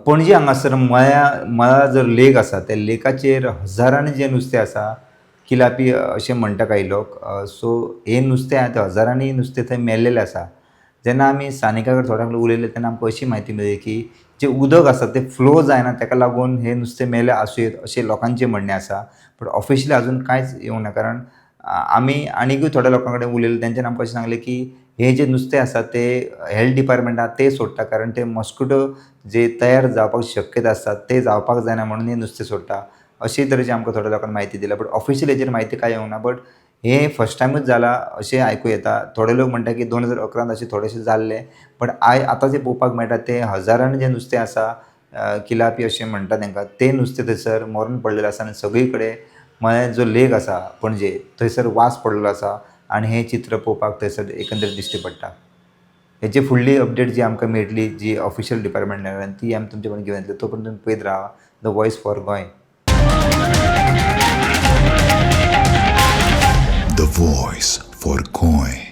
पणजी हांगासर मळा जो लेक आसा त्या लेकाचेर हजारांनी जें नुस्तें आसा किलापी अशें म्हणटा काही लोक. सो हें नुस्तें आसा तें हजारांनी नुस्तें थंय मेल्लेलें आसा. जेन्ना आमी स्थानिका कडेन थोड्या कडेन उलयले तेन्ना आमकां अशी म्हायती मेळ्ळी की जें उदक आसा तें फ्लो जायना ताका लागून हें नुस्तें मेलें आसूं येत अशें लोकांचें म्हणणें आसा. बट ऑफिशियली आजून कांयच येवंक ना. कारण आमी आनीकूय थोड्या लोकां कडेन उलयलें तेंच्यांनी आमकां अशें सांगलें की हें जें नुस्तें आसा तें हेल्थ डिपार्टमेंटा ते सोडटा कारण ते मॉस्किटो जे तयार जावपाक शक्यता आसता ते जावपाक जायना म्हणून हें नुस्तें सोडटा. अशे तरेची आमकां थोड्या लोकांनी म्हायती दिल्या. बट ऑफिशियल हेचेर म्हायती कांय येवंक ना. बट हें फर्स्ट टायमूच जालां अशें आयकूं येता. थोडे लोक म्हणटा की 2011 अशें थोडेशें जाल्लें. बट आतां जें पळोवपाक मेळटा तें हजारांनी जें नुस्तें आसा किलापी अशें म्हणटा तांकां तें नुस्तें थंयसर मरून पडलेलें आसा आनी सगळी कडेन म्हळ्यार जो लेक आसा पणजे थंयसर वास पडलेलो आसा आनी हें चित्र पळोवपाक थंयसर एकंदरीत दिश्टी पडटा. हेची फुडली अपडेट जी आमकां मेळटली जी ऑफिशियल डिपार्टमेंटान ती आमी तुमचे कडेन घेवन येतले. तो पर्यंत तुमी पळयत रावा the voice for Goa. The voice for Goy.